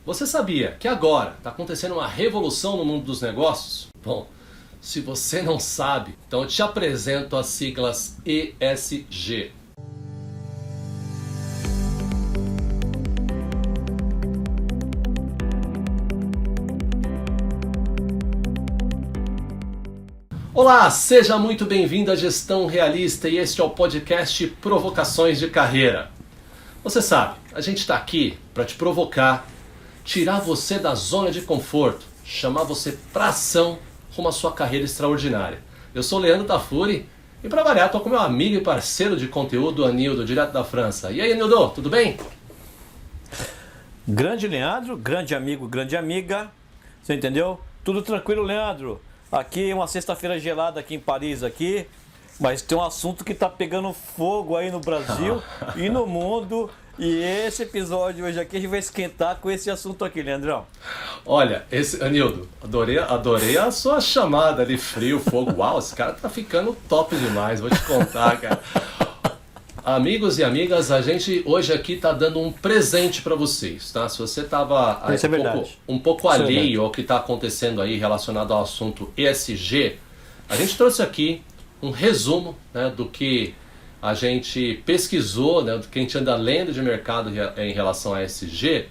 Você sabia que agora está acontecendo uma revolução no mundo dos negócios? Bom, se você não sabe, então eu te apresento as siglas ESG. Olá, seja muito bem-vindo à Gestão Realista e este é o podcast Provocações de Carreira. Você sabe, a gente está aqui para te provocar, tirar você da zona de conforto, chamar você para ação rumo à sua carreira extraordinária. Eu sou o Leandro Tafuri e para variar estou com meu amigo e parceiro de conteúdo, Anildo, direto da França. E aí, Anildo, tudo bem? Grande Leandro, grande amigo, grande amiga, você entendeu? Tudo tranquilo, Leandro? Aqui uma sexta-feira gelada aqui em Paris, aqui, mas tem um assunto que tá pegando fogo aí no Brasil e no mundo. E esse episódio hoje aqui a gente vai esquentar com esse assunto aqui, Leandrão. Olha, Anildo, adorei a sua chamada ali, frio, fogo. Uau, esse cara tá ficando top demais, vou te contar, cara. Amigos e amigas, a gente hoje aqui está dando um presente para vocês, tá? Se você estava um pouco alheio ao que está acontecendo aí relacionado ao assunto ESG, a gente trouxe aqui um resumo, né, do que a gente pesquisou, né, do que a gente anda lendo de mercado em relação a ESG,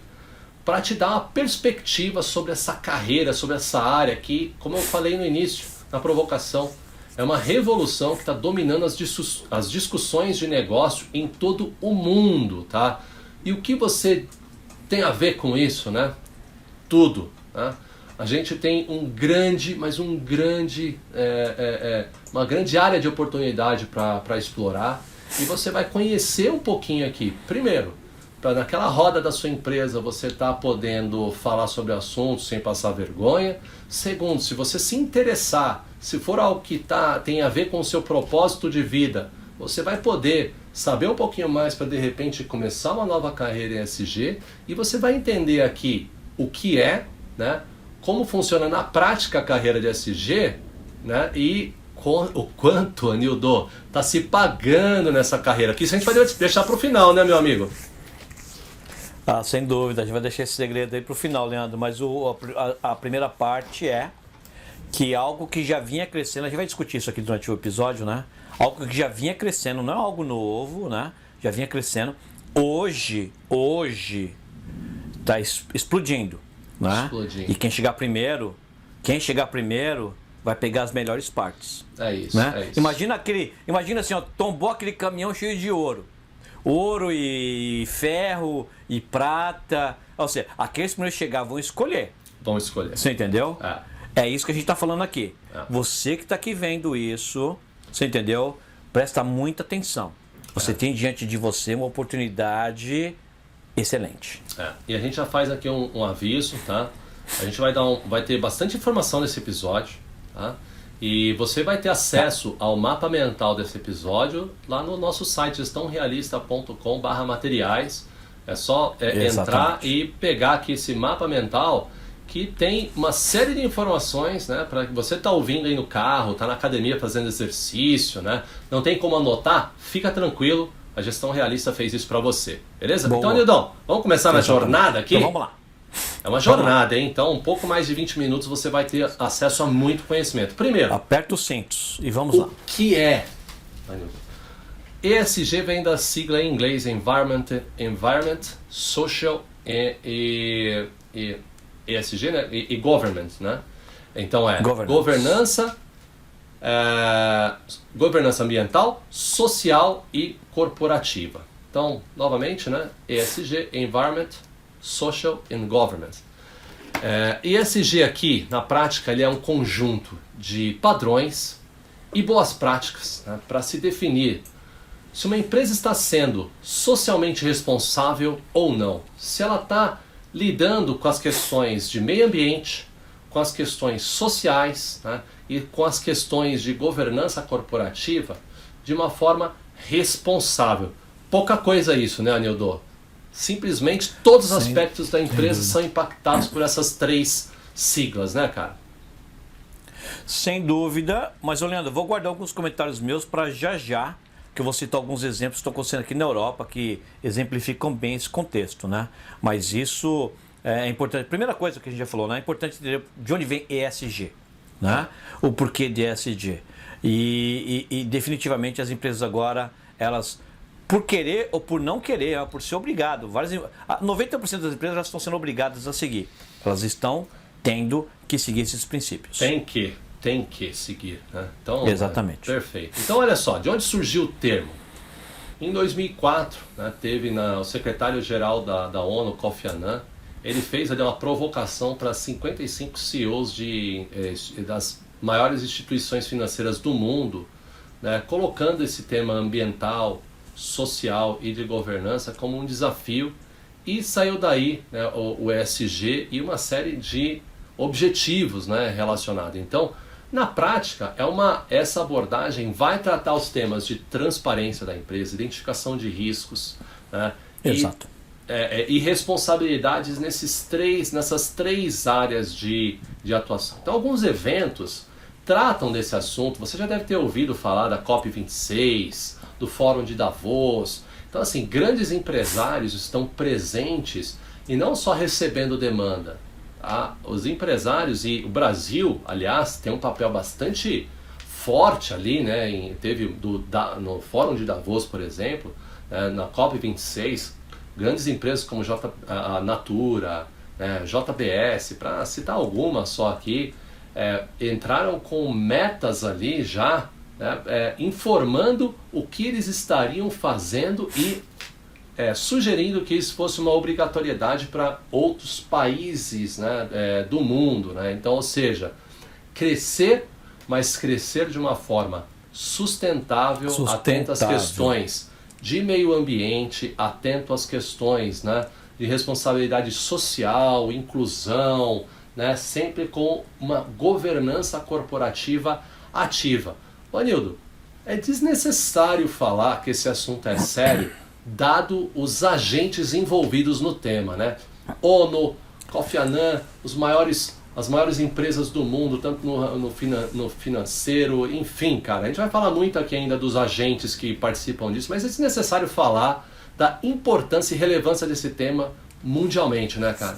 para te dar uma perspectiva sobre essa carreira, sobre essa área que, como eu falei no início, na provocação, é uma revolução que está dominando as discussões de negócio em todo o mundo, tá? E o que você tem a ver com isso, né? Tudo, tá? A gente tem uma grande área de oportunidade para explorar e você vai conhecer um pouquinho aqui. Primeiro, para naquela roda da sua empresa você estar podendo falar sobre assuntos sem passar vergonha. Segundo, se você se interessar, se for algo que tem a ver com o seu propósito de vida, você vai poder saber um pouquinho mais para de repente começar uma nova carreira em ESG e você vai entender aqui o que é, né, como funciona na prática a carreira de ESG, né, e o quanto, Anildo, está se pagando nessa carreira. Que isso a gente vai deixar para o final, né, meu amigo? Ah, sem dúvida, a gente vai deixar esse segredo aí para o final, Leandro, mas a primeira parte é que algo que já vinha crescendo, a gente vai discutir isso aqui durante o episódio, né? Algo que já vinha crescendo, não é algo novo, né? Já vinha crescendo. Hoje está explodindo, né? Explodindo. E quem chegar primeiro vai pegar as melhores partes. É isso, né? é isso. Imagina assim, ó, tombou aquele caminhão cheio de ouro. Ouro e ferro e prata. Ou seja, aqueles primeiros chegar vão escolher. Vão escolher. Você entendeu? É isso que a gente está falando aqui. Você que está aqui vendo isso, você entendeu? Presta muita atenção. Você tem diante de você uma oportunidade excelente. E a gente já faz aqui um aviso, tá? A gente vai ter bastante informação nesse episódio, tá? E você vai ter acesso ao mapa mental desse episódio lá no nosso site gestãorealista.com/materiais. É só entrar e pegar aqui esse mapa mental que tem uma série de informações, né, para que você tá ouvindo aí no carro, tá na academia fazendo exercício, né? Não tem como anotar? Fica tranquilo, a Gestão Realista fez isso para você. Beleza? Boa. Então, Nildão, vamos começar na jornada aqui? Então vamos lá. É uma jornada, hein? Então, um pouco mais de 20 minutos você vai ter acesso a muito conhecimento. Primeiro, aperta os cintos e vamos lá. O que é? ESG vem da sigla em inglês Environment, Social e ESG, né? E Government, né? Então governança ambiental, social e corporativa. Então, novamente, né? ESG, Environment, Social and Governance. ESG aqui, na prática, ele é um conjunto de padrões e boas práticas, né, para se definir se uma empresa está sendo socialmente responsável ou não. Se ela está lidando com as questões de meio ambiente, com as questões sociais, né, e com as questões de governança corporativa de uma forma responsável. Pouca coisa isso, né, Anildo? Simplesmente todos os aspectos da empresa são impactados por essas três siglas, né, cara? Sem dúvida, mas, Leandro, vou guardar alguns comentários meus para já, que eu vou citar alguns exemplos que estão acontecendo aqui na Europa, que exemplificam bem esse contexto, né? Mas isso é importante. Primeira coisa que a gente já falou, né? É importante entender de onde vem ESG, né? O porquê de ESG. E definitivamente as empresas agora, elas, por querer ou por não querer, por ser obrigado, 90% das empresas já estão sendo obrigadas a seguir. Elas estão tendo que seguir esses princípios. Tem que seguir, né? Então, exatamente. Perfeito. Então, olha só, de onde surgiu o termo? Em 2004, né, teve o secretário-geral da ONU, Kofi Annan, ele fez ali uma provocação para 55 CEOs das maiores instituições financeiras do mundo, né, colocando esse tema ambiental, social e de governança como um desafio, e saiu daí, né, o ESG e uma série de objetivos, né, relacionados. Então, na prática, essa abordagem vai tratar os temas de transparência da empresa, identificação de riscos, né, exato. E responsabilidades nessas três áreas de atuação. Então, alguns eventos tratam desse assunto. Você já deve ter ouvido falar da COP26, do Fórum de Davos. Então, assim, grandes empresários estão presentes e não só recebendo demanda. Os empresários, e o Brasil, aliás, tem um papel bastante forte ali, né? Teve no Fórum de Davos, por exemplo, né, na COP26, grandes empresas como a Natura, né, JBS, para citar algumas só aqui, entraram com metas ali já, né, informando o que eles estariam fazendo e sugerindo que isso fosse uma obrigatoriedade para outros países, né, do mundo, né? Então, ou seja, crescer, mas crescer de uma forma sustentável. Atento às questões de meio ambiente, atento às questões, né, de responsabilidade social, inclusão, né, sempre com uma governança corporativa ativa. Ô Nildo, é desnecessário falar que esse assunto é sério, dado os agentes envolvidos no tema, né? ONU, Kofi Annan, as maiores empresas do mundo, tanto no financeiro, enfim, cara. A gente vai falar muito aqui ainda dos agentes que participam disso, mas é desnecessário falar da importância e relevância desse tema mundialmente, né, cara?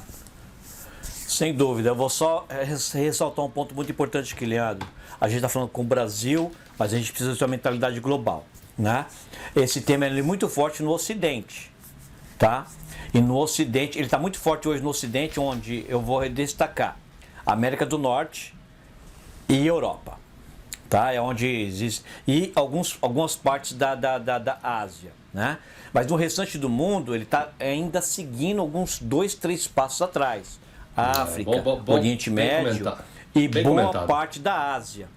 Sem dúvida. Eu vou só ressaltar um ponto muito importante aqui, Leandro. A gente está falando com o Brasil, mas a gente precisa ter uma mentalidade global, né? Esse tema é muito forte no Ocidente, tá? E no Ocidente, ele está muito forte hoje no Ocidente, onde eu vou destacar América do Norte e Europa, tá? É onde existe, e algumas partes da Ásia, né? Mas no restante do mundo, ele está ainda seguindo alguns 2, 3 passos atrás. África, Oriente Médio e boa parte da Ásia.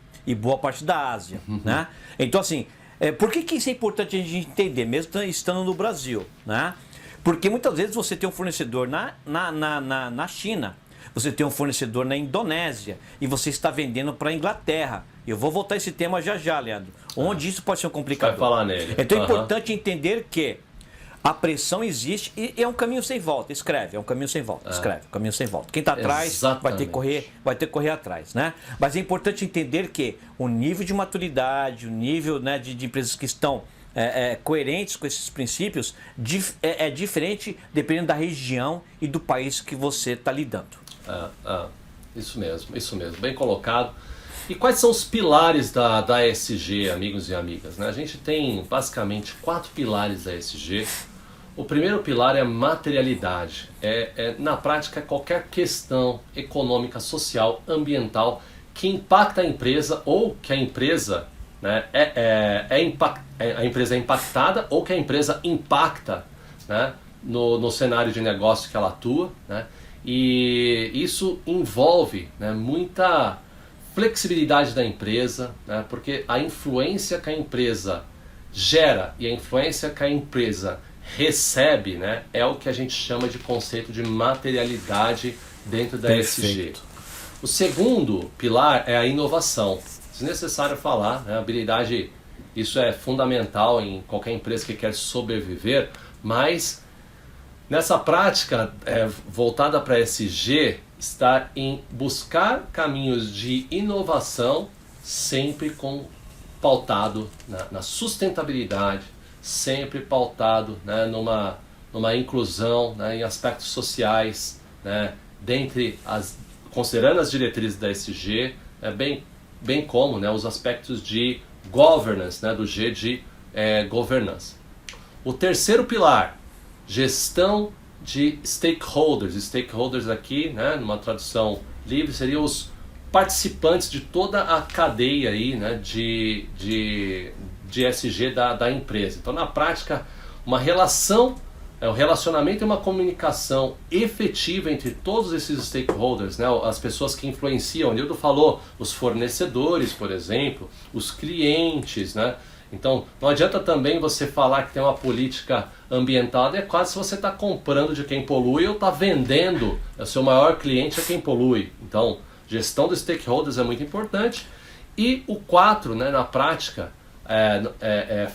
Né? Então, assim, por que isso é importante a gente entender, mesmo estando no Brasil, né? Porque muitas vezes você tem um fornecedor na China, você tem um fornecedor na Indonésia e você está vendendo para a Inglaterra. Eu vou voltar a esse tema já, Leandro. Onde isso pode ser um complicador. Vai falar nele. Então é importante entender que a pressão existe e é um caminho sem volta. Escreve, é um caminho sem volta. Escreve, um caminho sem volta. Quem está atrás vai ter que correr atrás, né? Mas é importante entender que o nível de maturidade, o nível, né, de empresas que estão coerentes com esses princípios é diferente dependendo da região e do país que você está lidando. Isso mesmo, bem colocado. E quais são os pilares da ESG, amigos e amigas, né? A gente tem basicamente 4 pilares da ESG. O primeiro pilar é materialidade. Na prática, qualquer questão econômica, social, ambiental que impacta a empresa ou que a empresa, né, a empresa é impactada ou que a empresa impacta, né, no cenário de negócio que ela atua, né? E isso envolve, né, muita flexibilidade da empresa, né, porque a influência que a empresa gera e a influência que a empresa recebe, né, é o que a gente chama de conceito de materialidade dentro da ESG. O segundo pilar é a inovação. Desnecessário falar, né, habilidade, isso é fundamental em qualquer empresa que quer sobreviver, mas nessa prática voltada para ESG, está em buscar caminhos de inovação, sempre pautado na sustentabilidade, sempre pautado, né, numa inclusão, né, em aspectos sociais, né, considerando as diretrizes da ESG, bem como, né, os aspectos de governance, né, do G de governança. O terceiro pilar, gestão de stakeholders. Stakeholders aqui, né, numa tradução livre, seriam os participantes de toda a cadeia aí, né, de ESG da empresa. Então, na prática, um relacionamento e uma comunicação efetiva entre todos esses stakeholders, né, as pessoas que influenciam. O Nildo falou, os fornecedores, por exemplo, os clientes, né? Então, não adianta também você falar que tem uma política ambiental adequada se você está comprando de quem polui ou está vendendo, o seu maior cliente é quem polui. Então, gestão dos stakeholders é muito importante. E o 4, né, na prática,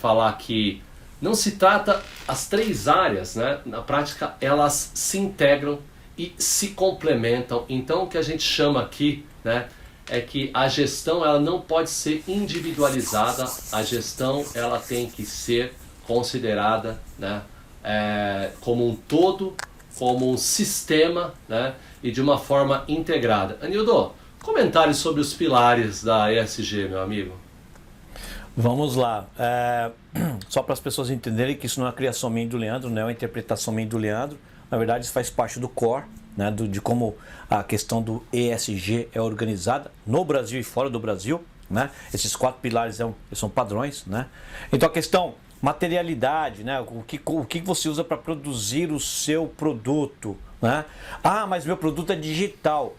falar que não se trata, as 3 áreas, né, na prática, elas se integram e se complementam. Então, o que a gente chama aqui, né, é que a gestão ela não pode ser individualizada, a gestão ela tem que ser considerada, né, como um todo, como um sistema, né, e de uma forma integrada. Anildo, comentários sobre os pilares da ESG, meu amigo. Vamos lá. Só para as pessoas entenderem que isso não é uma criação minha do Leandro, não é uma interpretação minha do Leandro. Na verdade, isso faz parte do core, né, de como a questão do ESG é organizada no Brasil e fora do Brasil, né? Esses 4 pilares são padrões, né? Então a questão materialidade, né? O que você usa para produzir o seu produto, né? Ah, mas meu produto é digital.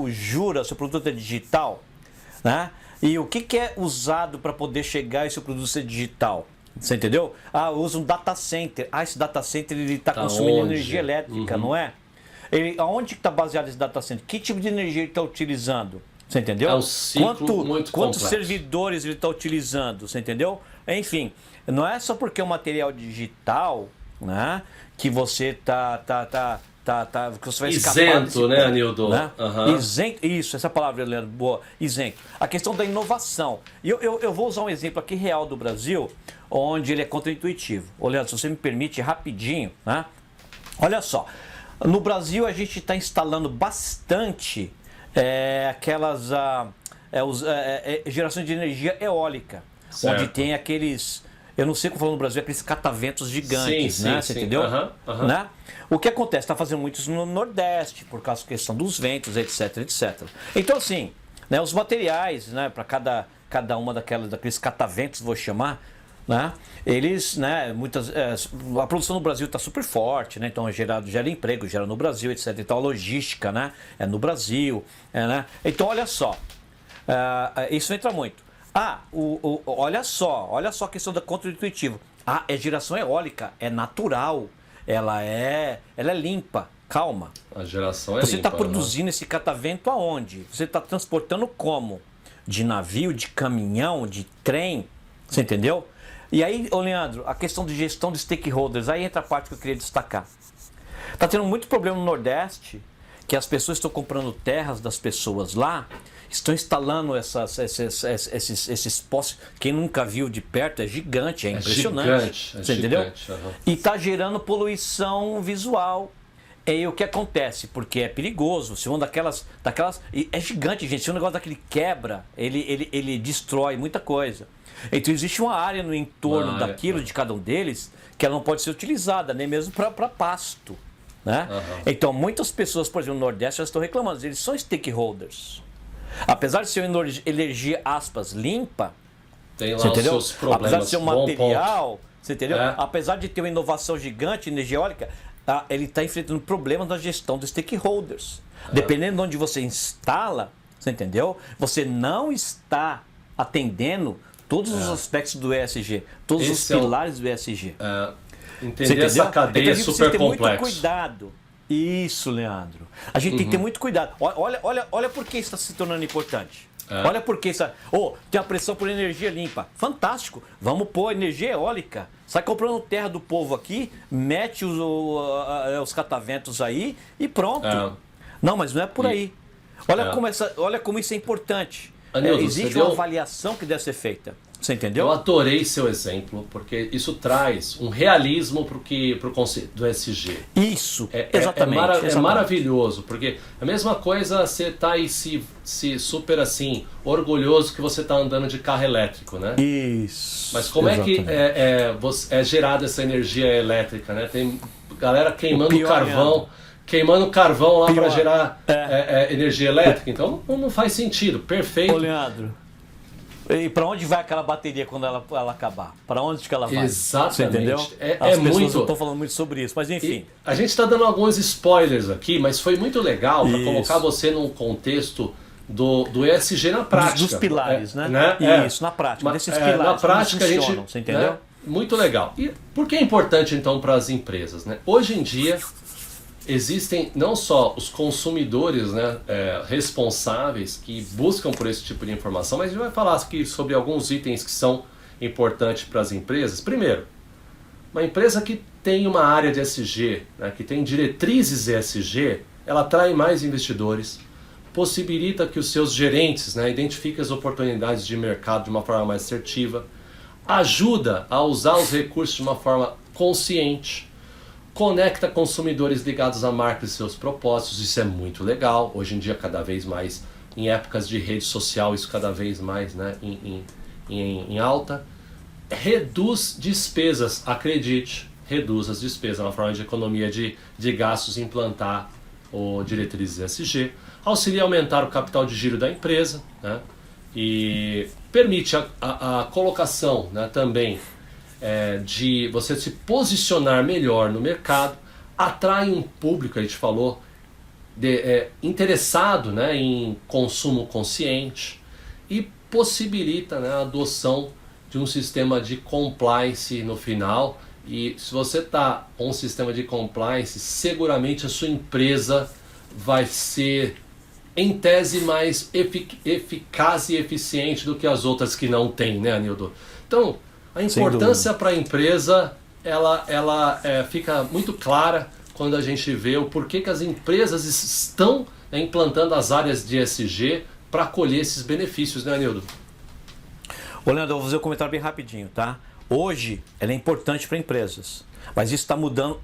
Jura, seu produto é digital, né? E o que é usado para poder chegar e seu produto ser digital? Você entendeu? Ah, usa um data center. Ah, esse data center ele está consumindo energia elétrica, não é? Aonde está baseado esse data center? Que tipo de energia ele está utilizando? Você entendeu? É um ciclo muito quantos complexo. Servidores ele está utilizando? Você entendeu? Enfim, não é só porque é um material digital, né, que você que você vai escapar isento, né, Anildo? Né? Isento, isso, essa palavra, Leandro, boa, isento. A questão da inovação. Eu vou usar um exemplo aqui real do Brasil, onde ele é contraintuitivo. Ô, Leandro, se você me permite, rapidinho, né? Olha só, no Brasil a gente está instalando bastante gerações de energia eólica, certo. onde tem aqueles, eu não sei como falar no Brasil, aqueles cataventos gigantes, sim, né? Sim, Você entendeu? Né? O que acontece? Está fazendo muito isso no Nordeste, por causa da questão dos ventos, etc, etc. Então, assim, né, os materiais, né, para cada uma daqueles cataventos, vou chamar, né, eles, né, a produção no Brasil está super forte, né, então gera emprego, gera no Brasil, etc. Então a logística, né, é no Brasil, né? Então olha só, isso entra muito. Olha só a questão da contra-intuitivo. É geração eólica, é natural, ela é limpa. Calma. A geração é limpa. Você está limpa, produzindo esse catavento aonde? Você está transportando como? De navio, de caminhão, de trem, você entendeu? E aí, ô Leandro, a questão de gestão de stakeholders, aí entra a parte que eu queria destacar. Está tendo muito problema no Nordeste, que as pessoas estão comprando terras das pessoas lá, estão instalando esses postes. Quem nunca viu de perto, é gigante, é impressionante. Você entendeu? E está gerando poluição visual. E o que acontece? Porque é perigoso. Se uma daquelas é gigante, gente. Se um negócio daquele quebra, ele destrói muita coisa. Então existe uma área no entorno daquilo, de cada um deles, que ela não pode ser utilizada, nem mesmo para pasto. Né? Então muitas pessoas, por exemplo, no Nordeste, já estão reclamando. Eles são stakeholders. Apesar de ser uma energia, aspas, limpa, tem lá os seus problemas. Apesar de ser um material, você entendeu? Apesar de ter uma inovação gigante, energia eólica, ele está enfrentando problemas na gestão dos stakeholders. Dependendo de onde você instala, você entendeu? Você não está atendendo todos os aspectos do ESG, todos os pilares do ESG. Entender essa cadeia então, super complexa. Muito cuidado. Isso, Leandro. A gente tem que ter muito cuidado. Olha por que isso está se tornando importante. Olha por que isso. Tem a pressão por energia limpa. Fantástico. Vamos pôr energia eólica. Sai comprando terra do povo aqui, mete os cataventos aí e pronto. Não, mas não é por aí. Olha como isso é importante. Anildo, existe uma avaliação que deve ser feita. Você Eu entendeu? adorei seu exemplo, porque isso traz um realismo para o conceito do ESG. Isso, É exatamente. maravilhoso, porque a mesma coisa você tá aí se super assim, orgulhoso que você tá andando de carro elétrico, né? Isso. Mas como exatamente. é que é gerada essa energia elétrica, né? Tem galera O pior, Leandro. queimando carvão lá para Pior. gerar energia elétrica, então não faz sentido, Ô, perfeito. Leandro, e para onde vai aquela bateria quando ela acabar? Para onde que ela vai? Exatamente. Você entendeu? É As pessoas muito. não estão falando muito sobre isso, mas enfim. E a gente está dando alguns spoilers aqui, mas foi muito legal para Isso. colocar você num contexto do ESG na prática. Dos pilares, né? Isso, na prática. Desses pilares. Na prática a gente. Funcionam, você entendeu? Né? Muito legal. E por que é importante então para as empresas? Né? Hoje em dia existem não só os consumidores, né, responsáveis que buscam por esse tipo de informação, mas a gente vai falar aqui sobre alguns itens que são importantes para as empresas. Primeiro, uma empresa que tem uma área de ESG, né, que tem diretrizes ESG, ela atrai mais investidores, possibilita que os seus gerentes, né, identifiquem as oportunidades de mercado de uma forma mais assertiva, ajuda a usar os recursos de uma forma consciente, conecta consumidores ligados à marca e seus propósitos, isso é muito legal. Hoje em dia, cada vez mais, em épocas de rede social, isso cada vez mais, né, em alta. Reduz despesas, acredite, reduz as despesas, uma forma de economia de gastos, implantar o diretrizes ESG, auxilia a aumentar o capital de giro da empresa, né, e permite a colocação, né, também de você se posicionar melhor no mercado, atrai um público, a gente falou, interessado, né, em consumo consciente e possibilita, né, a adoção de um sistema de compliance no final. E se você está com um sistema de compliance, seguramente a sua empresa vai ser, em tese, mais eficaz e eficiente do que as outras que não têm, né, Anildo? Então, a importância para a empresa, ela fica muito clara quando a gente vê o porquê que as empresas estão, né, implantando as áreas de ESG para colher esses benefícios, né, Anildo? Ô, Leandro, eu vou fazer um comentário bem rapidinho, tá? Hoje, ela é importante para empresas, mas isso está mudando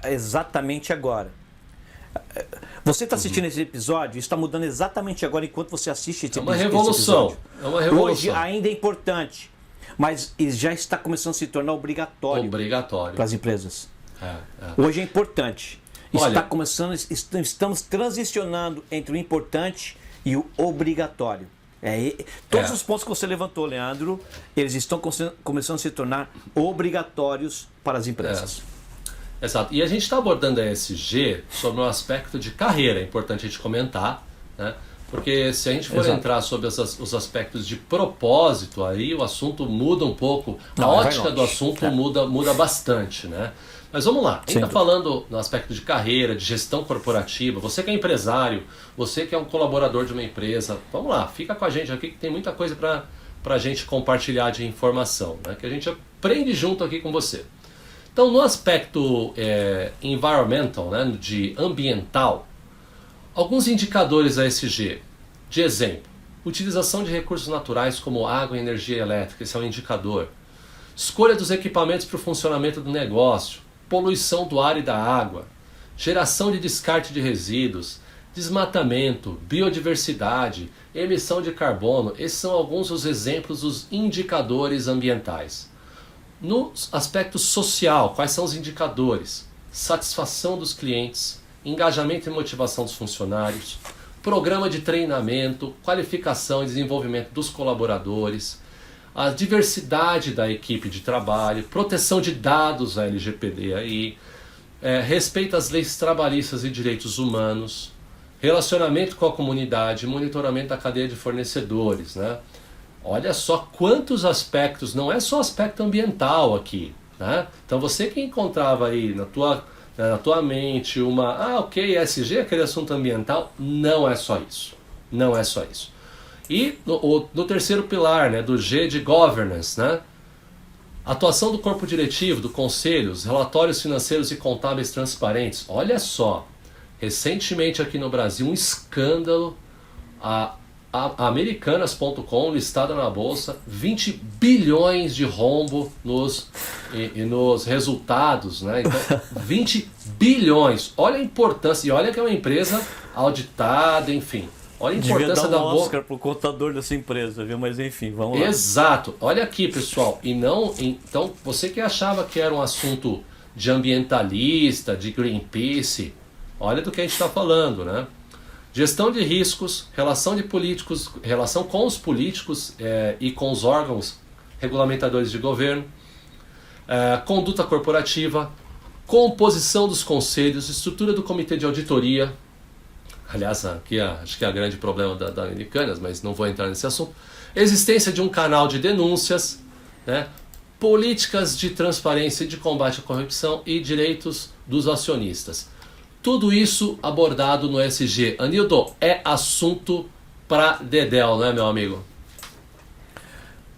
exatamente agora. Você está assistindo esse episódio, isso está mudando exatamente agora enquanto você assiste esse episódio. É uma revolução. Hoje ainda é importante, mas já está começando a se tornar obrigatório para as empresas. Hoje é importante. Estamos transicionando entre o importante e o obrigatório. Todos os pontos que você levantou, Leandro, eles estão começando a se tornar obrigatórios para as empresas. Exato. E a gente está abordando a ESG sobre um aspecto de carreira, é importante a gente comentar, né? Porque se a gente for entrar sobre os aspectos de propósito, aí o assunto muda um pouco, a ótica do assunto muda bastante, né? Mas vamos lá, a gente está falando no aspecto de carreira, de gestão corporativa, você que é empresário, você que é um colaborador de uma empresa, vamos lá, fica com a gente aqui que tem muita coisa para a gente compartilhar de informação, né? Que a gente aprende junto aqui com você. Então, no aspecto environmental, né, de ambiental, alguns indicadores ESG, de exemplo, utilização de recursos naturais como água e energia elétrica, esse é um indicador. Escolha dos equipamentos para o funcionamento do negócio, poluição do ar e da água, geração de descarte de resíduos, desmatamento, biodiversidade, emissão de carbono, esses são alguns dos exemplos dos indicadores ambientais. No aspecto social, quais são os indicadores? Satisfação dos clientes, engajamento e motivação dos funcionários, programa de treinamento, qualificação e desenvolvimento dos colaboradores, a diversidade da equipe de trabalho, proteção de dados, a LGPD aí, respeito às leis trabalhistas e direitos humanos, relacionamento com a comunidade, monitoramento da cadeia de fornecedores, né? Olha só quantos aspectos, não é só aspecto ambiental aqui, né? Então você que encontrava aí na tua mente ok, ESG, aquele assunto ambiental, não é só isso. Não é só isso. E no terceiro pilar, né, do G de governance, né? Atuação do corpo diretivo, do conselho, os relatórios financeiros e contábeis transparentes. Olha só, recentemente aqui no Brasil um escândalo, a Americanas.com, listada na bolsa, 20 bilhões de rombo nos resultados, né? Então, 20 bilhões. Olha a importância, e olha que é uma empresa auditada, enfim. Olha a importância Devia dar um da bolsa. Oscar pro contador dessa empresa, viu? Mas enfim, vamos lá. Exato. Olha aqui, pessoal. Então, você que achava que era um assunto de ambientalista, de Greenpeace, olha do que a gente está falando, né? Gestão de riscos, relação com os políticos e com os órgãos regulamentadores de governo, conduta corporativa, composição dos conselhos, estrutura do comitê de auditoria. Aliás, aqui acho que é o grande problema da Americanas, mas não vou entrar nesse assunto. Existência de um canal de denúncias, né? Políticas de transparência e de combate à corrupção e direitos dos acionistas. Tudo isso abordado no ESG. Anildo, é assunto para dedéu, né, meu amigo?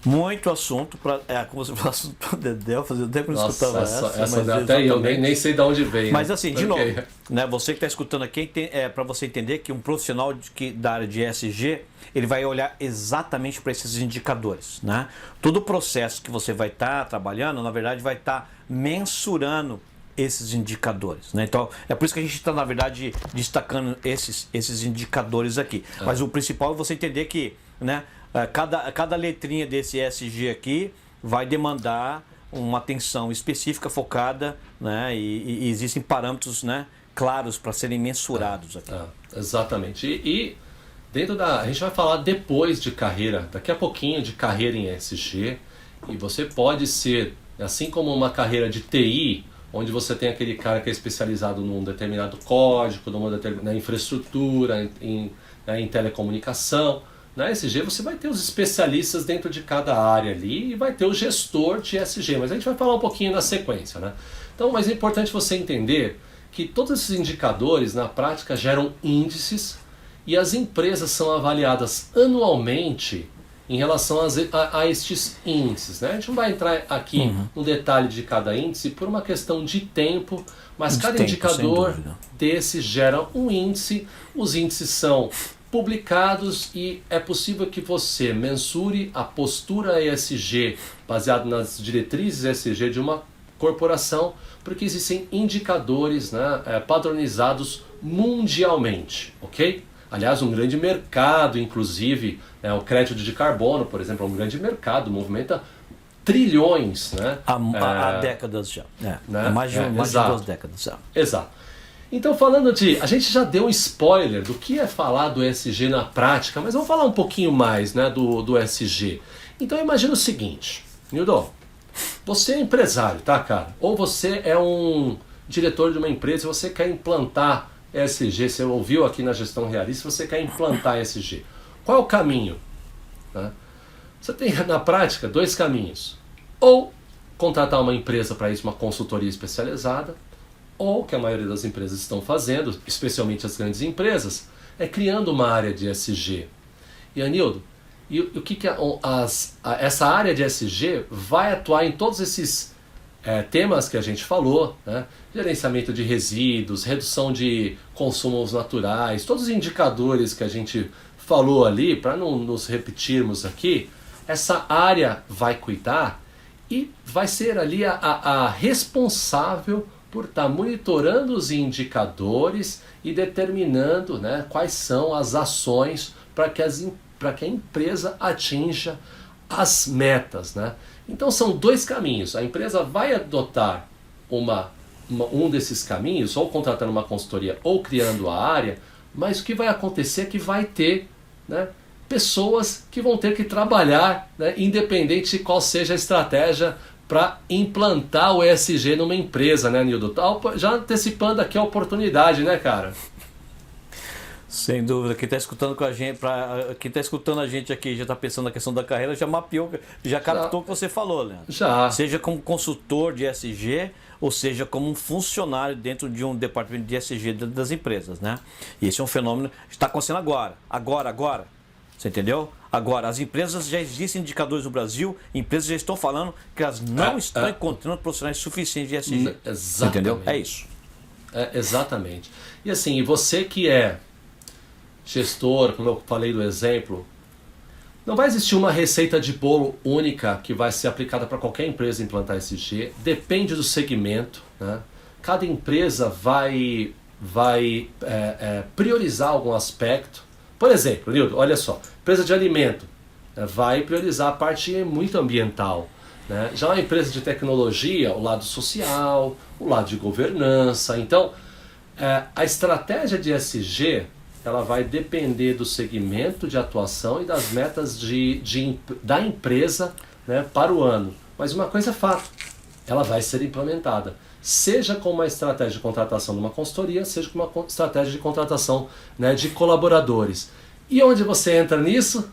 Muito assunto, como você falou, assunto para Dedéu, fazia tempo que eu não escutava essa até eu nem sei de onde veio. Mas assim, de novo, né, você que está escutando aqui, para você entender que um profissional da área de ESG, ele vai olhar exatamente para esses indicadores. Né? Todo o processo que você vai estar trabalhando, na verdade, vai estar mensurando esses indicadores. Né? Então, é por isso que a gente está, na verdade, destacando esses indicadores aqui. Mas o principal é você entender que, né, cada letrinha desse ESG aqui vai demandar uma atenção específica, focada, né? E existem parâmetros, né, claros para serem mensurados aqui. Exatamente. E dentro a gente vai falar depois de carreira, daqui a pouquinho de carreira em ESG, e você pode ser, assim como uma carreira de TI, onde você tem aquele cara que é especializado num determinado código, numa determinada infraestrutura, em telecomunicação. Na ESG você vai ter os especialistas dentro de cada área ali e vai ter o gestor de ESG, mas a gente vai falar um pouquinho na sequência, né? Então, mas é importante você entender que todos esses indicadores na prática geram índices e as empresas são avaliadas anualmente em relação a estes índices, né? A gente não vai entrar aqui no detalhe de cada índice por uma questão de tempo, mas cada indicador desse gera um índice. Os índices são publicados e é possível que você mensure a postura ESG baseado nas diretrizes ESG de uma corporação, porque existem indicadores, né, padronizados mundialmente, ok? Aliás, um grande mercado, inclusive, o crédito de carbono, por exemplo, é um grande mercado, movimenta trilhões, né? Há décadas já. Né? Há mais de 2 décadas já. Exato. Então, a gente já deu um spoiler do que é falar do ESG na prática, mas vamos falar um pouquinho mais, né, do ESG. Então, imagina o seguinte, Nildo, você é empresário, tá, cara? Ou você é um diretor de uma empresa e você quer implantar ESG, você ouviu aqui na Gestão Realista, você quer implantar ESG. Qual é o caminho? Né? Você tem, na prática, 2 caminhos. Ou contratar uma empresa para isso, uma consultoria especializada, ou que a maioria das empresas estão fazendo, especialmente as grandes empresas, é criando uma área de ESG. E Anildo, o que essa área de ESG vai atuar em todos esses temas que a gente falou, né? Gerenciamento de resíduos, redução de consumos naturais, todos os indicadores que a gente falou ali, para não nos repetirmos aqui, essa área vai cuidar e vai ser ali a responsável por estar monitorando os indicadores e determinando, né, quais são as ações para que a empresa atinja as metas, né? Então são 2 caminhos. A empresa vai adotar um desses caminhos, ou contratando uma consultoria ou criando a área, mas o que vai acontecer é que vai ter, né, pessoas que vão ter que trabalhar, né, independente de qual seja a estratégia para implantar o ESG numa empresa, né, Nildo? Já antecipando aqui a oportunidade, né, cara? Sem dúvida. Quem está escutando com a gente, quem está escutando a gente aqui, já está pensando na questão da carreira, já mapeou, já captou o que você falou, Leandro. Já. Seja como consultor de ESG, ou seja como um funcionário dentro de um departamento de ESG das empresas, né? E esse é um fenômeno que está acontecendo agora. Você entendeu? Agora, as empresas, já existem indicadores no Brasil, empresas já estão falando que elas não estão encontrando profissionais suficientes de ESG. Exatamente. Entendeu? É isso. Exatamente. E assim, você que é gestor, como eu falei do exemplo, não vai existir uma receita de bolo única que vai ser aplicada para qualquer empresa implantar ESG. Depende do segmento, né? Cada empresa vai priorizar algum aspecto. Por exemplo, Nildo, olha só, empresa de alimento vai priorizar a parte muito ambiental, né? Já a empresa de tecnologia, o lado social, o lado de governança. Então, a estratégia de ESG ela vai depender do segmento de atuação e das metas da empresa, né, para o ano. Mas uma coisa é fato, ela vai ser implementada. Seja com uma estratégia de contratação de uma consultoria, seja com uma estratégia de contratação, né, de colaboradores. E onde você entra nisso?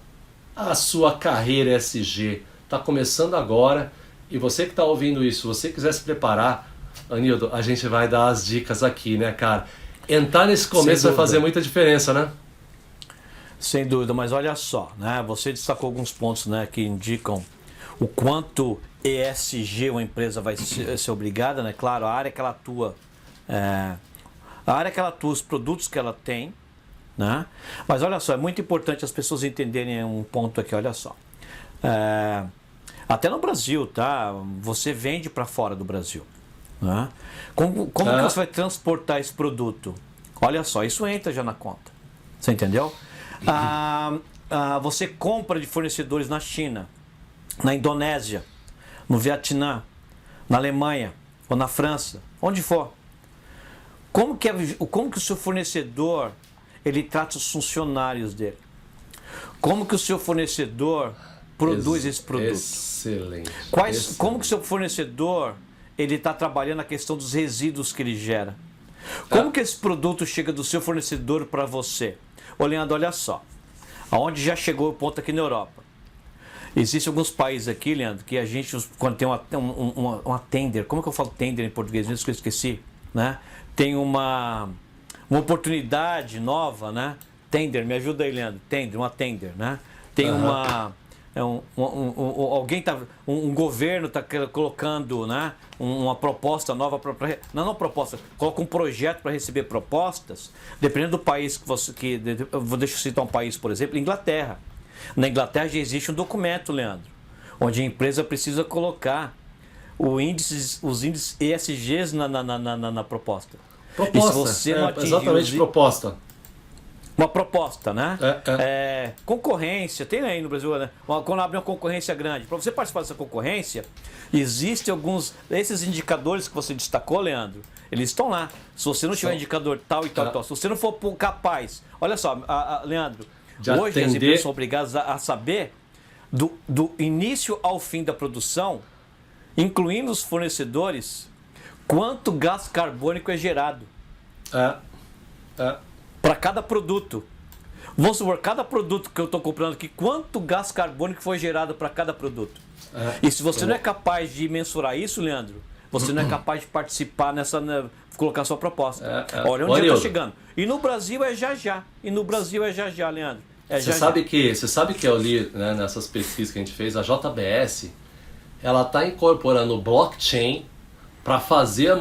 A sua carreira ESG está começando agora. E você que está ouvindo isso, se você quiser se preparar, Anildo, a gente vai dar as dicas aqui, né, cara? Entrar nesse começo vai fazer muita diferença, né? Sem dúvida, mas olha só, né? Você destacou alguns pontos, né, que indicam o quanto ESG uma empresa vai ser obrigada, né? Claro, a área que ela atua, os produtos que ela tem, né? Mas olha só, é muito importante as pessoas entenderem um ponto aqui, olha só. Até no Brasil, tá? Você vende para fora do Brasil. Né? Como que você vai transportar esse produto? Olha só, isso entra já na conta. Você entendeu? Você compra de fornecedores na China, na Indonésia, no Vietnã, na Alemanha ou na França, onde for. Como que o seu fornecedor ele trata os funcionários dele? Como que o seu fornecedor produz esse produto? Excelente. Como que o seu fornecedor ele está trabalhando a questão dos resíduos que ele gera? Como que esse produto chega do seu fornecedor para você? Ô, Leandro, olha só. Aonde já chegou o ponto aqui na Europa. Existem alguns países aqui, Leandro, que a gente, quando tem uma tender, como que eu falo tender em português? Mesmo que eu esqueci, né? Tem uma oportunidade nova, né? Tender, me ajuda aí, Leandro. Uma tender, né? Tem um governo está colocando, né, uma proposta nova não proposta, coloca um projeto para receber propostas, dependendo do país deixa eu citar um país, por exemplo, Inglaterra. Na Inglaterra já existe um documento, Leandro, onde a empresa precisa colocar os índices ESGs na proposta. Proposta, e se você não exatamente proposta. Uma proposta, né? Concorrência, tem aí no Brasil, né? Quando abre uma concorrência grande. Para você participar dessa concorrência, existem esses indicadores que você destacou, Leandro, eles estão lá. Se você não tiver indicador tal e tal, se você não for capaz... Olha só, Leandro, hoje as empresas são obrigadas a saber do início ao fim da produção, incluindo os fornecedores, quanto gás carbônico é gerado. Para cada produto. Vamos supor, cada produto que eu estou comprando aqui, quanto gás carbônico foi gerado para cada produto. E se você não é capaz de mensurar isso, Leandro, você não é capaz de participar colocar sua proposta. Olha onde está chegando. E no Brasil é já já. Leandro. Você sabe que eu li, né, nessas pesquisas que a gente fez, a JBS, ela está incorporando blockchain para fazer a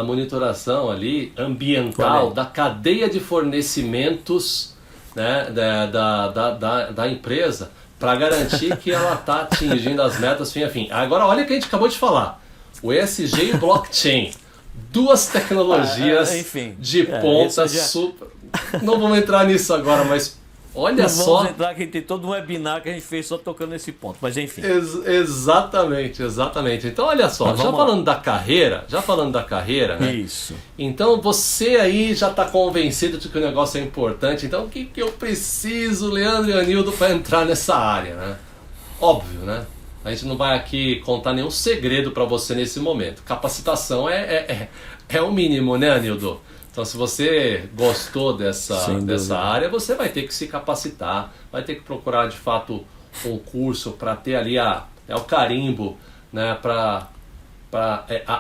monitoração ali ambiental da cadeia de fornecimentos, né, da empresa, para garantir que ela está atingindo as metas fim a fim. Agora olha o que a gente acabou de falar, o ESG e o blockchain, duas tecnologias de ponta super... Não vamos entrar nisso agora, mas olha não só... Vamos entrar que tem todo um webinar que a gente fez só tocando nesse ponto, mas enfim. Exatamente. Então olha só, já falando da carreira, né? Isso. Então você aí já está convencido de que o negócio é importante. Então o que eu preciso, Leandro e Anildo, para entrar nessa área, né? Óbvio, né? A gente não vai aqui contar nenhum segredo para você nesse momento. Capacitação é o mínimo, né, Anildo? Então, se você gostou dessa área, você vai ter que se capacitar, vai ter que procurar de fato um curso para ter ali o carimbo, né, para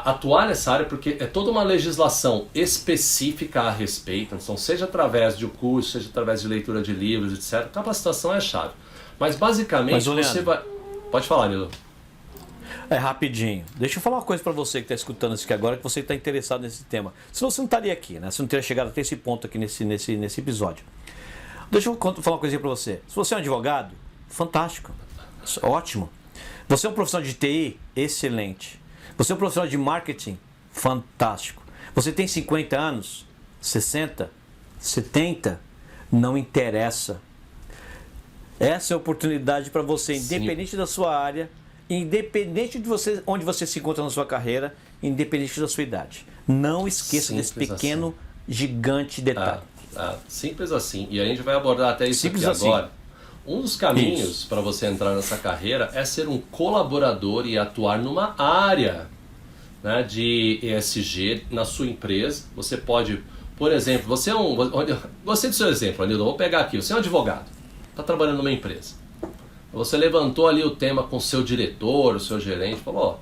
atuar nessa área, porque é toda uma legislação específica a respeito. Então, seja através de um curso, seja através de leitura de livros, etc. Capacitação é a chave. Mas basicamente você vai... Pode falar, Nilo. Rapidinho. Deixa eu falar uma coisa para você que está escutando isso aqui agora, que você está interessado nesse tema. Senão você não estaria aqui, né? Você não teria chegado até esse ponto aqui nesse episódio. Deixa eu falar uma coisinha para você. Se você é um advogado, fantástico, ótimo. Você é um profissional de TI, excelente. Você é um profissional de marketing, fantástico. Você tem 50 anos, 60, 70, não interessa. Essa é a oportunidade para você, independente da sua área, independente de você, onde você se encontra na sua carreira, independente da sua idade. Não esqueça desse pequeno, gigante detalhe. Simples assim. E a gente vai abordar até isso aqui agora. Um dos caminhos para você entrar nessa carreira é ser um colaborador e atuar numa área, né, de ESG na sua empresa. Você pode, por exemplo, você é um... Gostei do seu exemplo, Anildo. Vou pegar aqui. Você é um advogado. Está trabalhando numa empresa. Você levantou ali o tema com o seu diretor, o seu gerente, falou, ó,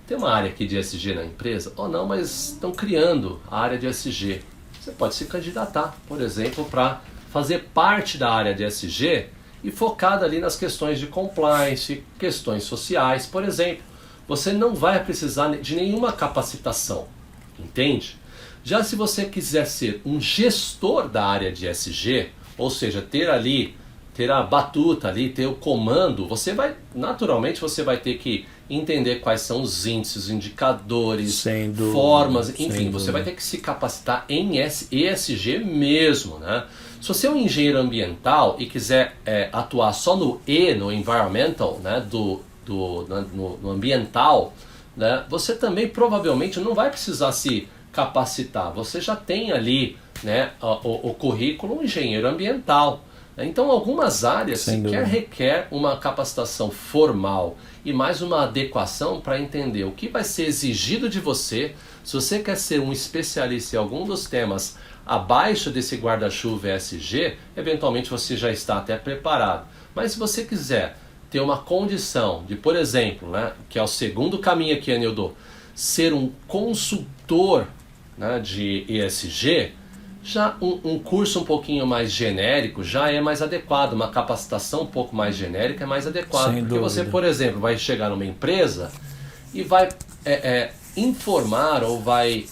tem uma área aqui de ESG na empresa? Oh, não, mas estão criando a área de ESG. Você pode se candidatar, por exemplo, para fazer parte da área de ESG e focada ali nas questões de compliance, questões sociais, por exemplo. Você não vai precisar de nenhuma capacitação, entende? Já se você quiser ser um gestor da área de ESG, ou seja, ter a batuta ali, ter o comando, naturalmente você vai ter que entender quais são os índices, indicadores, formas, enfim, você vai ter que se capacitar em ESG mesmo, né? Se você é um engenheiro ambiental e quiser atuar só no E, no environmental, né, no ambiental, né, você também provavelmente não vai precisar se capacitar, você já tem ali, né, o currículo engenheiro ambiental. Então, algumas áreas sequer requer uma capacitação formal e mais uma adequação para entender o que vai ser exigido de você. Se você quer ser um especialista em algum dos temas abaixo desse guarda-chuva ESG, eventualmente você já está até preparado. Mas se você quiser ter uma condição de, por exemplo, né, que é o segundo caminho aqui, Anildo, ser um consultor, né, de ESG, já um curso um pouquinho mais genérico já é mais adequado, uma capacitação um pouco mais genérica é mais adequada. Porque você, por exemplo, vai chegar numa empresa e vai informar ou vai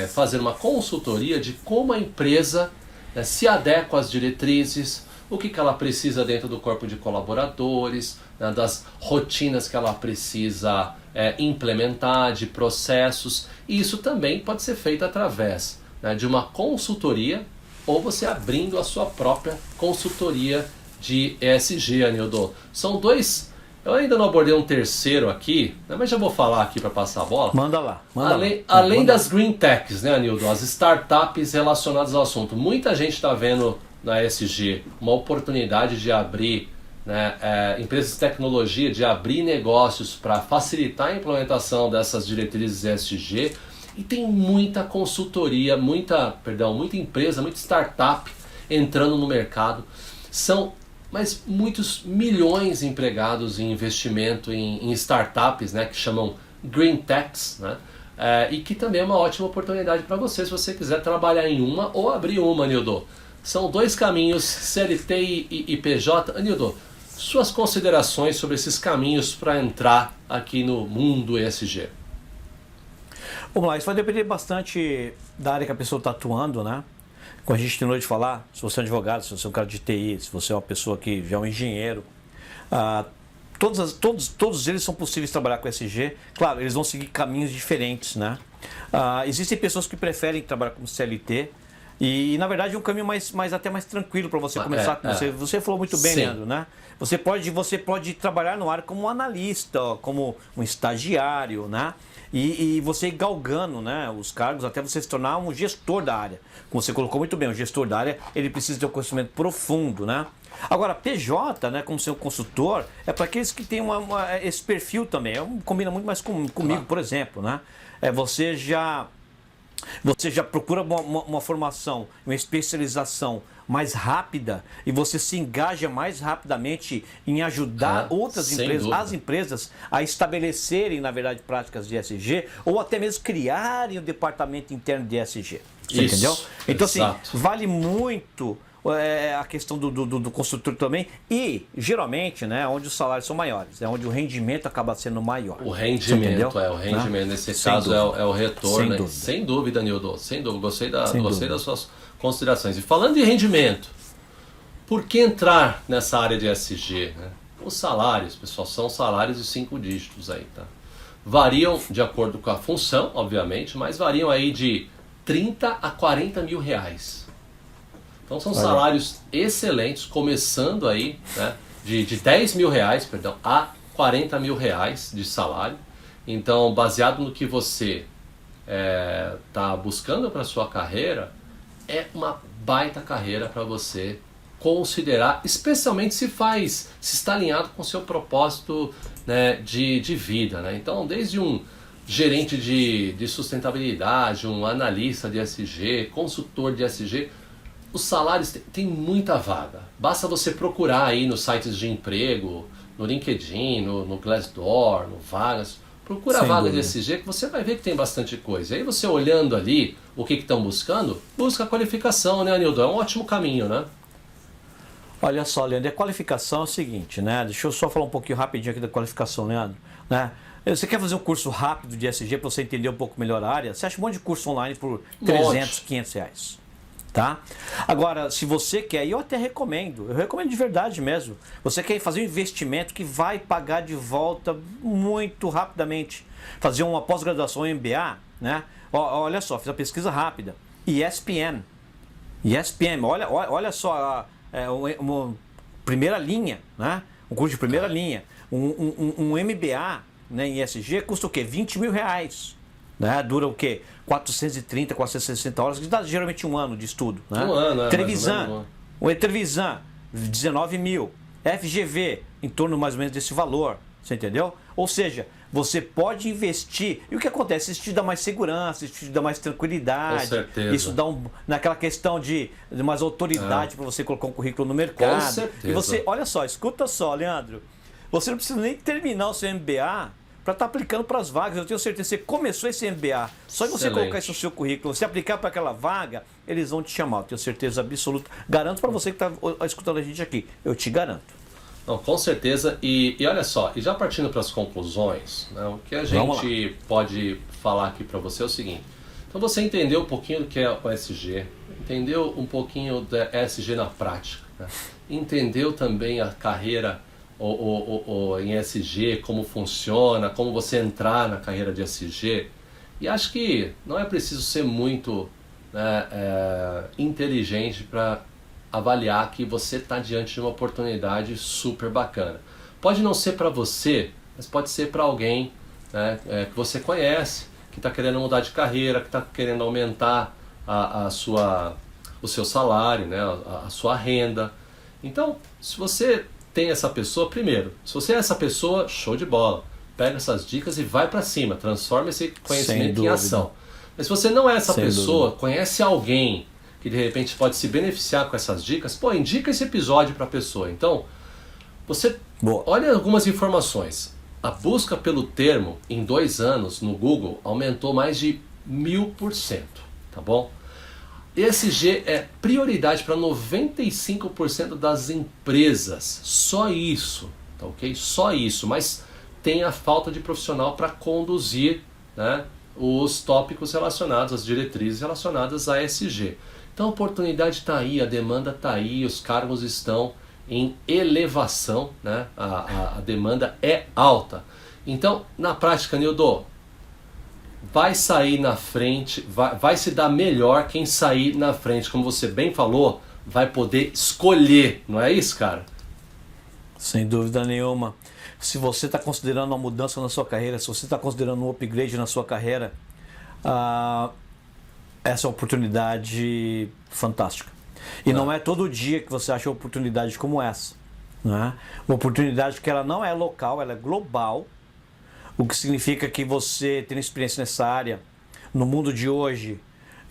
fazer uma consultoria de como a empresa, né, se adequa às diretrizes, o que ela precisa dentro do corpo de colaboradores, né, das rotinas que ela precisa implementar, de processos. E isso também pode ser feito através, né, de uma consultoria ou você abrindo a sua própria consultoria de ESG, Anildo. São dois, eu ainda não abordei um terceiro aqui, né, mas já vou falar aqui para passar a bola. Manda lá. Além das green techs, né, Anildo, as startups relacionadas ao assunto. Muita gente está vendo na ESG uma oportunidade de abrir, né, empresas de tecnologia, de abrir negócios para facilitar a implementação dessas diretrizes ESG. E tem muita consultoria, muita empresa, muita startup entrando no mercado. Mas muitos milhões empregados em investimento em startups, né, que chamam Green Techs, né, e que também é uma ótima oportunidade para você, se você quiser trabalhar em uma ou abrir uma, Anildo. São dois caminhos, CLT e PJ. Anildo, suas considerações sobre esses caminhos para entrar aqui no mundo ESG? Vamos lá, isso vai depender bastante da área que a pessoa está atuando, né? Como a gente terminou de falar, se você é um advogado, se você é um cara de TI, se você é uma pessoa que já é um engenheiro, todos eles são possíveis de trabalhar com ESG. Claro, eles vão seguir caminhos diferentes, né? Existem pessoas que preferem trabalhar com CLT e na verdade é um caminho até mais tranquilo para você começar. Você falou muito bem, Leandro, né? Você pode trabalhar no área como um analista, como um estagiário, né? E você ir galgando, né, os cargos até você se tornar um gestor da área. Como você colocou muito bem, o gestor da área, ele precisa ter um conhecimento profundo, né? Agora, PJ, né, como ser um consultor, é para aqueles que têm esse perfil também. Combina muito mais comigo, por exemplo, né? Você já procura uma formação, uma especialização mais rápida e você se engaja mais rapidamente em ajudar outras empresas, as empresas a estabelecerem, na verdade, práticas de ESG ou até mesmo criarem o departamento interno de ESG. Você entendeu? Então, assim, vale muito a questão do consultor também e, geralmente, né, onde os salários são maiores, é onde o rendimento acaba sendo maior. O rendimento, nesse caso é o retorno. Sem dúvida, Nildo, sem dúvida. Gostei das suas considerações. E falando em rendimento, Por que entrar nessa área de ESG? Né? Os salários, pessoal, são salários de 5 dígitos aí, tá? Variam de acordo com a função, obviamente, mas variam aí de 30 a 40 mil reais. Então são salários excelentes, começando aí, né, de 10 mil reais, perdão, a 40 mil reais de salário. Então, baseado no que você está buscando para a sua carreira, é uma baita carreira para você considerar, especialmente se está alinhado com o seu propósito, né, de vida. Né? Então, desde um gerente de sustentabilidade, um analista de ESG, consultor de ESG, os salários tem muita vaga. Basta você procurar aí nos sites de emprego, no LinkedIn, no Glassdoor, no Vagas. Procura a vaga de ESG que você vai ver que tem bastante coisa. Aí você olhando ali o que estão buscando, busca a qualificação, né, Anildo? É um ótimo caminho, né? Olha só, Leandro, a qualificação é o seguinte, né? Deixa eu só falar um pouquinho rapidinho aqui da qualificação, Leandro. Né? Você quer fazer um curso rápido de ESG para você entender um pouco melhor a área? Você acha um monte de curso online por 300, 500 reais. Tá? Agora, se você quer, e eu até recomendo, eu recomendo de verdade mesmo, você quer fazer um investimento que vai pagar de volta muito rapidamente, fazer uma pós-graduação em MBA, né? Olha só, fiz a pesquisa rápida, ESPM, olha só, uma primeira linha, né? Um curso de primeira linha, um MBA, né, em ESG custa o quê? 20 mil reais. Né? Dura o quê? 430, 460 horas, que dá geralmente um ano de estudo. Né? Um ano, Trevisan, o Trevisan, 19 mil. FGV, em torno mais ou menos desse valor. Você entendeu? Ou seja, você pode investir. E o que acontece? Isso te dá mais segurança, isso te dá mais tranquilidade. Com certeza. Isso dá naquela questão de mais autoridade para você colocar um currículo no mercado. Com certeza. E você, olha só, escuta só, Leandro. Você não precisa nem terminar o seu MBA para estar aplicando para as vagas. Eu tenho certeza que você começou esse MBA. Só que você colocar isso no seu currículo, você aplicar para aquela vaga, eles vão te chamar. Eu tenho certeza absoluta. Garanto para você que está escutando a gente aqui. Eu te garanto. Não, com certeza. E olha só, e já partindo para as conclusões, né, o que a gente pode falar aqui para você é o seguinte. Então você entendeu um pouquinho do que é o ESG, entendeu um pouquinho da ESG na prática, né? Entendeu também a carreira em ESG, como funciona, como você entrar na carreira de ESG. E acho que não é preciso ser muito, né, inteligente para avaliar que você está diante de uma oportunidade super bacana. Pode não ser para você, mas pode ser para alguém, né, que você conhece, que está querendo mudar de carreira, que está querendo aumentar o seu salário, né, a sua renda. Então, se você tem essa pessoa, primeiro, se você é essa pessoa, show de bola. Pega essas dicas e vai para cima, transforma esse conhecimento em ação. Mas se você não é essa pessoa, conhece alguém que de repente pode se beneficiar com essas dicas, pô, indica esse episódio para a pessoa. Então, você olha algumas informações. A busca pelo termo em 2 anos no Google aumentou mais de 1000%, tá bom? ESG é prioridade para 95% das empresas. Só isso, tá ok? Só isso, mas tem a falta de profissional para conduzir, né, os tópicos relacionados, as diretrizes relacionadas a ESG. Então a oportunidade está aí, a demanda está aí, os cargos estão em elevação, né? A demanda é alta. Então, na prática, Nildo, vai sair na frente, vai se dar melhor quem sair na frente. Como você bem falou, vai poder escolher, não é isso, cara? Sem dúvida nenhuma. Se você está considerando uma mudança na sua carreira, se você está considerando um upgrade na sua carreira, essa é uma oportunidade fantástica. E não é todo dia que você acha uma oportunidade como essa. Né? Uma oportunidade que ela não é local, ela é global. O que significa que você tem experiência nessa área. No mundo de hoje,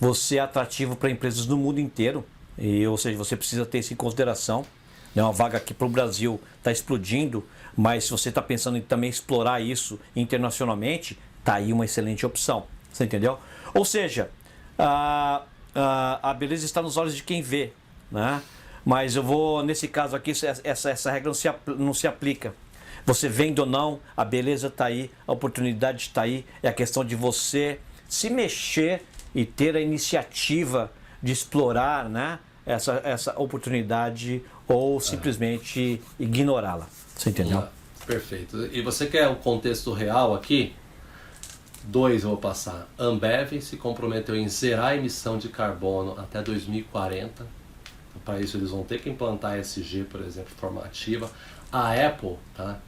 você é atrativo para empresas do mundo inteiro. Ou seja, você precisa ter isso em consideração. É uma vaga aqui para o Brasil, está explodindo, mas se você está pensando em também explorar isso internacionalmente, está aí uma excelente opção. Você entendeu? Ou seja, a beleza está nos olhos de quem vê. Né? Mas eu vou, nesse caso aqui, essa regra não se aplica. Você vende ou não, a beleza está aí, a oportunidade está aí. É a questão de você se mexer e ter a iniciativa de explorar, né, essa oportunidade ou simplesmente ignorá-la. Você entendeu? Perfeito. E você quer o contexto real aqui? 2 eu vou passar. Ambev se comprometeu em zerar a emissão de carbono até 2040. Para isso eles vão ter que implantar ESG, por exemplo, de forma ativa. A Apple, tá,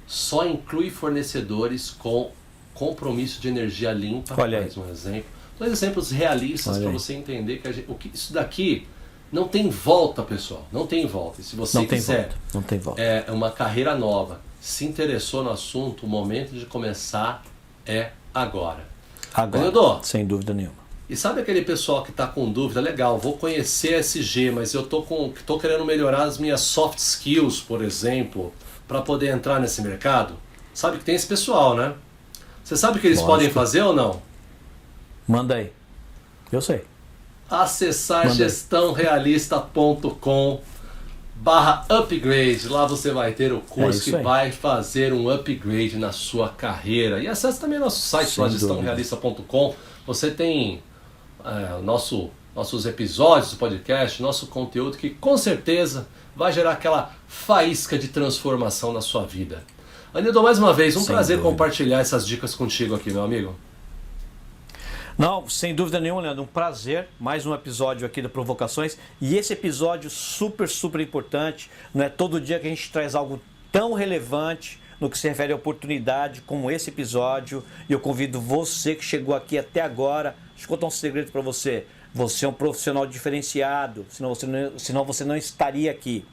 só inclui fornecedores com compromisso de energia limpa. Olha aí. Mais um exemplo. 2 exemplos realistas para você entender que isso daqui não tem volta, pessoal. Não tem volta. E se você Não tem quiser volta. Não tem volta. é uma carreira nova, se interessou no assunto, o momento de começar é agora. Agora, Leandro, sem dúvida nenhuma. e sabe aquele pessoal que está com dúvida? Legal, vou conhecer SG, mas eu tô querendo melhorar as minhas soft skills, por exemplo, para poder entrar nesse mercado? Sabe que tem esse pessoal, né? Você sabe o que eles Lógico. podem fazer ou não? Manda aí. Eu sei. Acessar Manda aí. gestãorealista.com/upgrade. Lá você vai ter o curso isso que aí. vai fazer um upgrade na sua carreira. E acesse também nosso site, Sem lá, gestãorealista.com. Você tem nossos episódios do podcast, nosso conteúdo que com certeza vai gerar aquela faísca de transformação na sua vida. Anildo, mais uma vez, Sem prazer dúvida. compartilhar essas dicas contigo aqui, meu amigo. Não, sem dúvida nenhuma, Leandro, um prazer. Mais um episódio aqui do Provocações. E esse episódio super, super importante. Não é todo dia que a gente traz algo tão relevante no que se refere à oportunidade como esse episódio. E eu convido você que chegou aqui até agora. Deixa eu contar um segredo para você. Você é um profissional diferenciado, senão você não estaria aqui.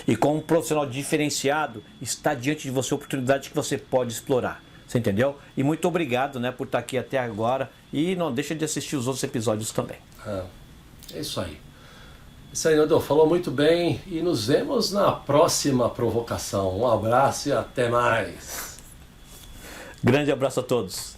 E como um profissional diferenciado, está diante de você oportunidades que você pode explorar. Você entendeu? E muito obrigado, né, por estar aqui até agora. E não deixa de assistir os outros episódios também. É isso aí. Isso aí, Nildo. Falou muito bem. E nos vemos na próxima provocação. Um abraço e até mais. Grande abraço a todos.